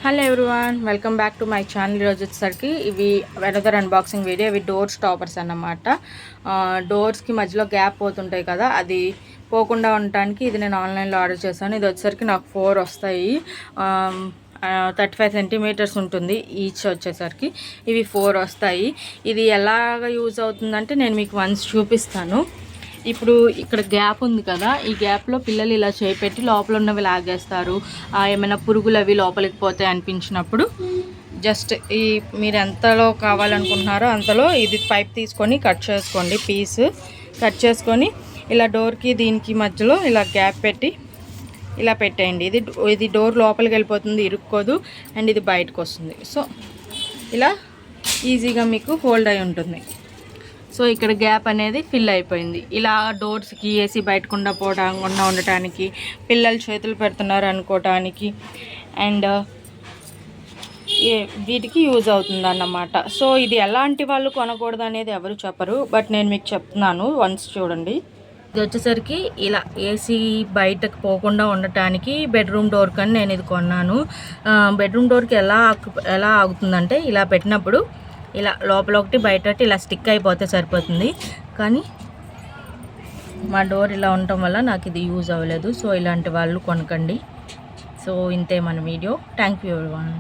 Hello everyone, welcome back to my channel. ఈరోజు వచ్చేసరికి ఇవి వెనదర్ అన్బాక్సింగ్ వీడియో. ఇవి డోర్ స్టాపర్స్ అన్నమాట. డోర్స్కి మధ్యలో గ్యాప్ పోతుంటాయి కదా, అది పోకుండా ఉండటానికి ఇది నేను ఆన్లైన్లో ఆర్డర్ చేశాను. ఇది వచ్చేసరికి నాకు 4 వస్తాయి. 35 సెంటీమీటర్స్ ఉంటుంది ఈచ్ వచ్చేసరికి. ఇవి 4 వస్తాయి. ఇది ఎలాగ యూజ్ అవుతుందంటే నేను మీకు వన్స్ చూపిస్తాను. ఇప్పుడు ఇక్కడ గ్యాప్ ఉంది కదా, ఈ గ్యాప్లో పిల్లలు ఇలా చేపెట్టి లోపల ఉన్నవి లాగేస్తారు. ఏమైనా పురుగులు అవి లోపలికి పోతాయి అనిపించినప్పుడు జస్ట్ ఈ మీరు ఎంతలో కావాలనుకుంటున్నారో అంతలో ఇది పైప్ తీసుకొని కట్ చేసుకోండి. పీస్ కట్ చేసుకొని ఇలా డోర్కి దీనికి మధ్యలో ఇలా గ్యాప్ పెట్టి ఇలా పెట్టేయండి. ఇది డోర్ లోపలికి వెళ్ళిపోతుంది, ఇరుక్కోదు, అండ్ ఇది బయటకు వస్తుంది. సో ఇలా ఈజీగా మీకు హోల్డ్ అయి ఉంటుంది. సో ఇక్కడ గ్యాప్ అనేది ఫిల్ అయిపోయింది. ఇలా డోర్స్కి ఏసీ బయటకుండా పోవకుండా ఉండటానికి, పిల్లలు చేతులు పెడుతున్నారు అనుకోవటానికి, అండ్ వీటికి యూజ్ అవుతుంది అన్నమాట. సో ఇది ఎలాంటి వాళ్ళు కొనకూడదు అనేది ఎవరు చెప్పరు, బట్ నేను మీకు చెప్తున్నాను, వన్స్ చూడండి. ఇది వచ్చేసరికి ఇలా ఏసీ బయటకు పోకుండా ఉండటానికి బెడ్రూమ్ డోర్ కని నేను ఇది కొన్నాను. బెడ్రూమ్ డోర్కి ఎలా ఆగుతుందంటే ఇలా పెట్టినప్పుడు ఇలా లోపల ఒకటి బయట ఇలా స్టిక్ అయిపోతే సరిపోతుంది. కానీ మా డోర్ ఇలా ఉండటం వల్ల నాకు ఇది యూజ్ అవ్వలేదు. సో ఇలాంటి వాళ్ళు కొనకండి. సో ఇంతే మన వీడియో. Thank you everyone.